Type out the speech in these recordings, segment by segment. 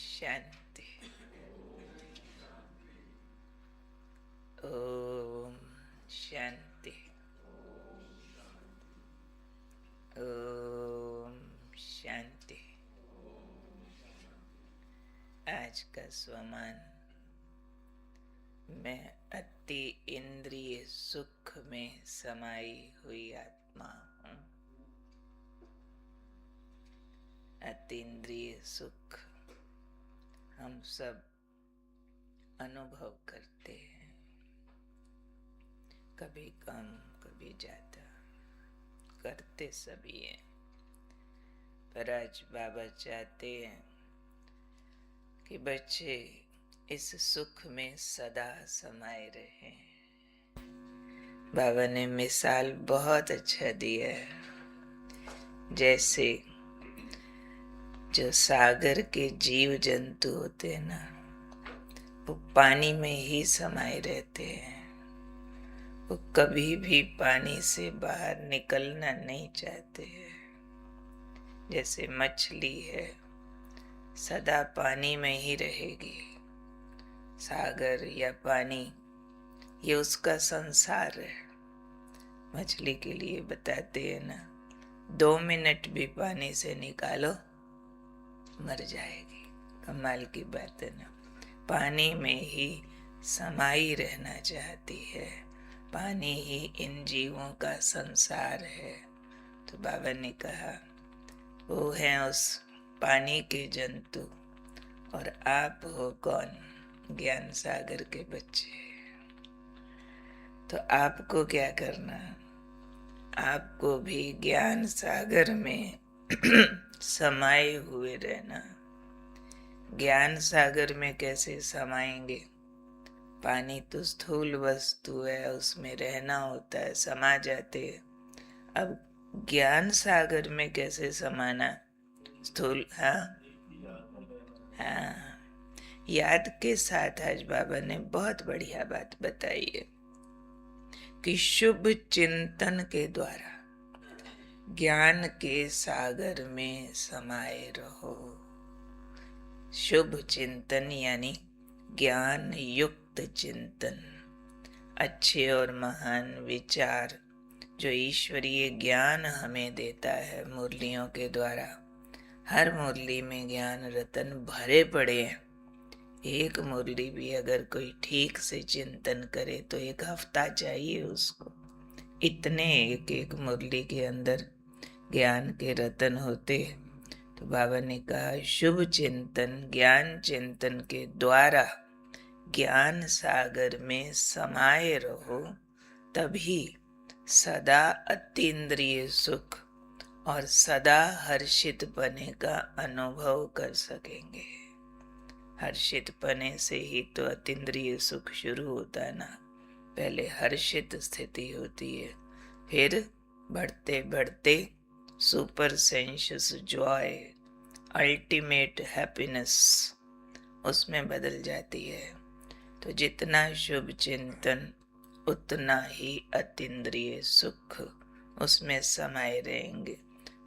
शांति। ओम शांति। ओम शांति। आज का स्वमान, मैं अति इंद्रिय सुख में समाई हुई आत्मा हूँ। अति इंद्रिय सुख हम सब अनुभव करते हैं, कभी कम कभी ज्यादा, करते सभी हैं। पर आज बाबा चाहते हैं कि बच्चे इस सुख में सदा समाये रहे। बाबा ने मिसाल बहुत अच्छा दिया है, जैसे जो सागर के जीव जंतु होते हैं ना, वो पानी में ही समाये रहते हैं। वो कभी भी पानी से बाहर निकलना नहीं चाहते हैं। जैसे मछली है, सदा पानी में ही रहेगी। सागर या पानी ये उसका संसार है। मछली के लिए बताते हैं ना, 2 मिनट भी पानी से निकालो मर जाएगी। कमाल की बात है ना। पानी में ही समाई रहना चाहती है। पानी ही इन जीवों का संसार है। तो बाबा ने कहा, वो हैं उस पानी के जंतु और आप हो कौन? ज्ञान सागर के बच्चे। तो आपको क्या करना? आपको भी ज्ञान सागर में समाये हुए रहना। ज्ञान सागर में कैसे समाएंगे? पानी तो स्थूल वस्तु है, उसमें रहना होता है, समा जाते हैं। अब ज्ञान सागर में कैसे समाना? स्थूल, हाँ याद के साथ आज बाबा ने बहुत बढ़िया बात बताई है कि शुभ चिंतन के द्वारा ज्ञान के सागर में समाये रहो। शुभ चिंतन यानी ज्ञान युक्त चिंतन, अच्छे और महान विचार जो ईश्वरीय ज्ञान हमें देता है मुरलियों के द्वारा। हर मुरली में ज्ञान रतन भरे पड़े हैं। एक मुरली भी अगर कोई ठीक से चिंतन करे तो 1 हफ्ता चाहिए उसको। इतने एक एक मुरली के अंदर ज्ञान के रतन होते। तो बाबा ने कहा, शुभ चिंतन ज्ञान चिंतन के द्वारा ज्ञान सागर में समाये रहो, तभी सदा अतीन्द्रिय सुख और सदा हर्षित पने का अनुभव कर सकेंगे। हर्षित पने से ही तो अतीन्द्रिय सुख शुरू होता है ना। पहले हर्षित स्थिति होती है, फिर बढ़ते बढ़ते super sensuous Joy, ultimate happiness उसमें बदल जाती है। तो जितना शुभ चिंतन उतना ही अतीन्द्रिय सुख उसमें समाये रहेंगे।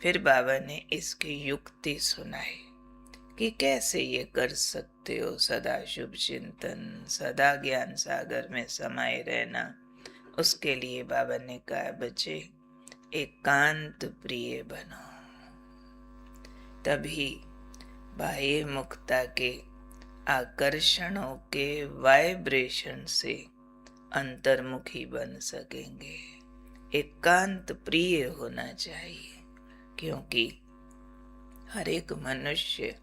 फिर बाबा ने इसकी युक्ति सुनाई कि कैसे ये कर सकते हो, सदा शुभ चिंतन, सदा ज्ञान सागर में समाये रहना। उसके लिए बाबा ने कहा, बच्चे एकांत प्रिय बनो, तभी बाह्य मुक्ता के आकर्षणों के वाइब्रेशन से अंतर्मुखी बन सकेंगे। एकांत प्रिय होना चाहिए, क्योंकि हर एक मनुष्य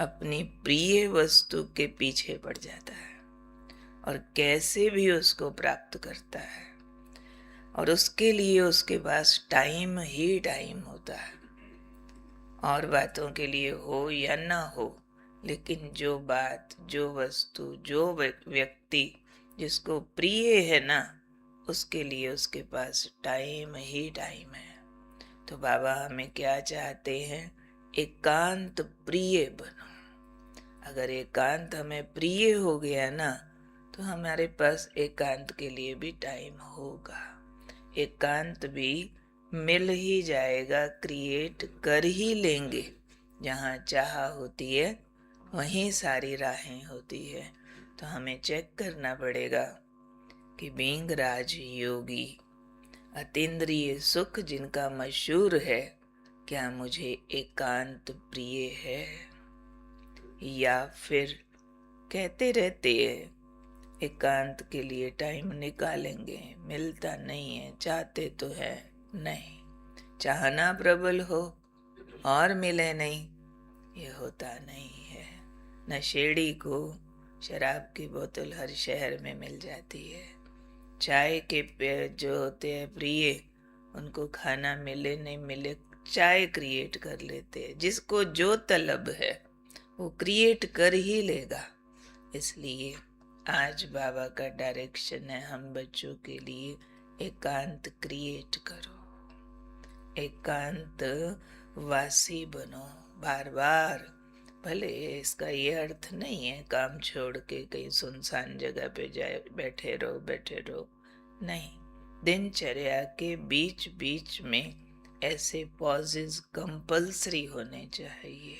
अपनी प्रिय वस्तु के पीछे पड़ जाता है और कैसे भी उसको प्राप्त करता है, और उसके लिए उसके पास टाइम ही टाइम होता है। और बातों के लिए हो या ना हो, लेकिन जो बात, जो वस्तु, जो व्यक्ति जिसको प्रिय है ना, उसके लिए उसके पास टाइम ही टाइम है। तो बाबा हमें क्या चाहते हैं? एकांत प्रिय बनो। अगर एकांत हमें प्रिय हो गया ना, तो हमारे पास एकांत के लिए भी टाइम होगा। एकांत भी मिल ही जाएगा, क्रिएट कर ही लेंगे। जहाँ चाह होती है वहीं सारी राहें होती है। तो हमें चेक करना पड़ेगा कि बीइंग राज योगी, अतीन्द्रिय सुख जिनका मशहूर है, क्या मुझे एकांत प्रिय है, या फिर कहते रहते हैं एकांत के लिए टाइम निकालेंगे, मिलता नहीं है, चाहते तो है नहीं, चाहना प्रबल हो और मिले नहीं, ये होता नहीं है। नशेड़ी को शराब की बोतल हर शहर में मिल जाती है, चाय के पेड़ जो होते हैं प्रिय, उनको खाना मिले नहीं मिले चाय क्रिएट कर लेते हैं। जिसको जो तलब है वो क्रिएट कर ही लेगा। इसलिए आज बाबा का डायरेक्शन है हम बच्चों के लिए, एकांत क्रिएट करो, एकांत वासी बनो। बार बार, भले इसका ये अर्थ नहीं है काम छोड़ के कहीं सुनसान जगह पे जाए बैठे रहो, नहीं। दिनचर्या के बीच बीच में ऐसे पॉजेज कंपल्सरी होने चाहिए।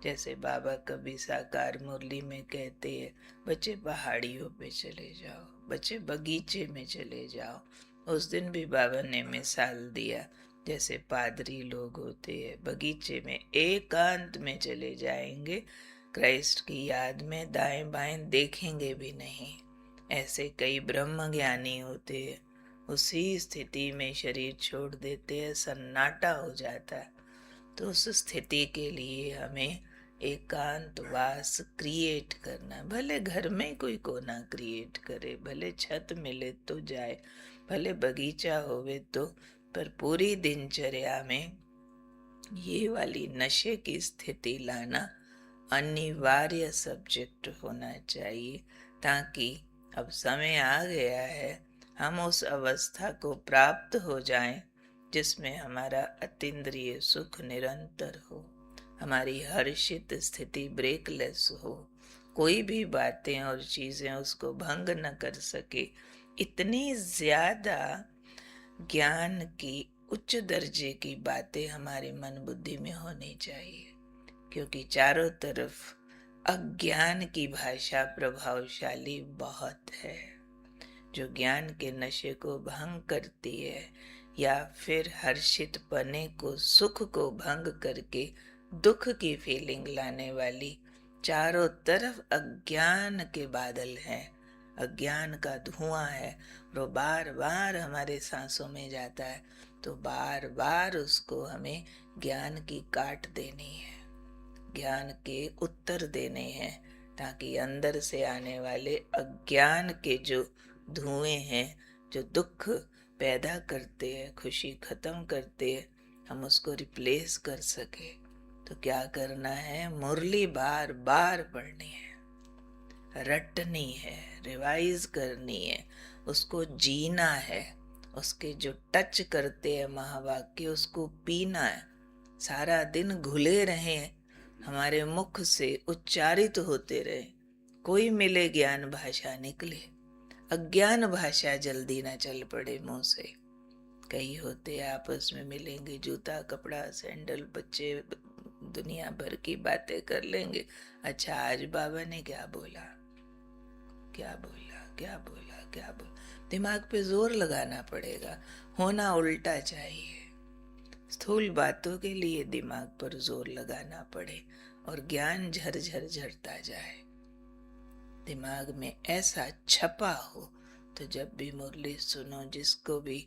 जैसे बाबा कभी साकार मुरली में कहते हैं, बच्चे पहाड़ियों पे चले जाओ, बच्चे बगीचे में चले जाओ। उस दिन भी बाबा ने मिसाल दिया, जैसे पादरी लोग होते हैं बगीचे में एकांत में चले जाएंगे, क्राइस्ट की याद में दाएं बाएं देखेंगे भी नहीं। ऐसे कई ब्रह्म ज्ञानी होते हैं, उसी स्थिति में शरीर छोड़ देते हैं, सन्नाटा हो जाता है। तो उस स्थिति के लिए हमें एकांतवास क्रिएट करना। भले घर में कोई कोना क्रिएट करे, भले छत मिले तो जाए, भले बगीचा होवे तो, पर पूरी दिनचर्या में ये वाली नशे की स्थिति लाना अनिवार्य सब्जेक्ट होना चाहिए, ताकि अब समय आ गया है हम उस अवस्था को प्राप्त हो जाएं जिसमें हमारा अतीन्द्रिय सुख निरंतर हो, हमारी हर्षित स्थिति ब्रेकलेस हो, कोई भी बातें और चीजें उसको भंग न कर सके। इतनी ज्यादा ज्ञान की उच्च दर्जे की बातें हमारे मन बुद्धि में होनी चाहिए, क्योंकि चारों तरफ अज्ञान की भाषा प्रभावशाली बहुत है, जो ज्ञान के नशे को भंग करती है, या फिर हर्षित पने को, सुख को भंग करके दुख की फीलिंग लाने वाली। चारों तरफ अज्ञान के बादल हैं, अज्ञान का धुआं है, वो बार बार हमारे सांसों में जाता है। तो बार बार उसको हमें ज्ञान की काट देनी है, ज्ञान के उत्तर देने हैं, ताकि अंदर से आने वाले अज्ञान के जो धुएं हैं, जो दुख पैदा करते हैं, खुशी खत्म करते हैं, हम उसको रिप्लेस कर सके। तो क्या करना है, मुरली बार बार पढ़नी है, रटनी है, रिवाइज करनी है, उसको जीना है, उसके जो टच करते हैं महावाक्य उसको पीना है, सारा दिन घुले रहे, हमारे मुख से उच्चारित होते रहे, कोई मिले ज्ञान भाषा निकले, अज्ञान भाषा जल्दी ना चल पड़े मुंह से। कई होते आपस में मिलेंगे, जूता कपड़ा सैंडल बच्चे दुनिया भर की बातें कर लेंगे। अच्छा आज बाबा ने क्या बोला, क्या बोला, क्या बोला, क्या बोला, दिमाग पे जोर लगाना पड़ेगा, होना उल्टा चाहिए। स्थूल बातों के लिए दिमाग पर जोर लगाना पड़े और ज्ञान झरझर झरता जाए, दिमाग में ऐसा छपा हो। तो जब भी मुरली सुनो, जिसको भी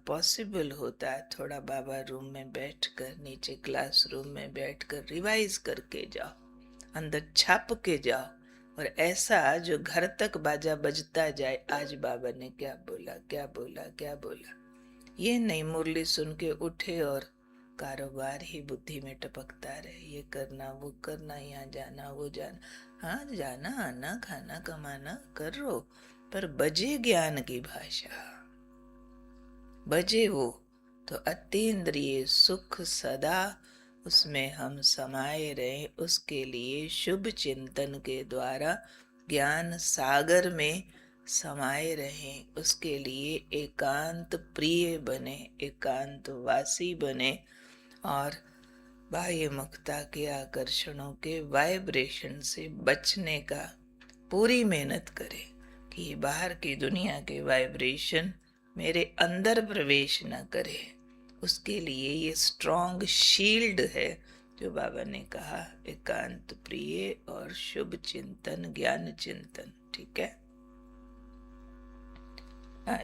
पॉसिबल होता है, थोड़ा बाबा रूम में बैठकर, नीचे क्लासरूम में बैठकर रिवाइज करके जाओ, अंदर छाप के जाओ, और ऐसा जो घर तक बाजा बजता जाए, आज बाबा ने क्या बोला, क्या बोला, क्या बोला। ये नहीं मुरली सुन के उठे और कारोबार ही बुद्धि में टपकता रहे, ये करना वो करना, यहाँ जाना वो जाना। हाँ जाना आना खाना कमाना कर रो, पर बजे ज्ञान की भाषा, बजे वो। तो अतीन्द्रिय सुख सदा उसमें हम समाये रहे, उसके लिए शुभ चिंतन के द्वारा ज्ञान सागर में समाये रहे, उसके लिए एकांत प्रिय बने, एकांत वासी बने, और बाह्य मुखता के आकर्षणों के वाइब्रेशन से बचने का पूरी मेहनत करे कि ये बाहर की दुनिया के वाइब्रेशन मेरे अंदर प्रवेश न करे। उसके लिए ये स्ट्रॉन्ग शील्ड है जो बाबा ने कहा, एकांत प्रिय और शुभ चिंतन, ज्ञान चिंतन। ठीक है।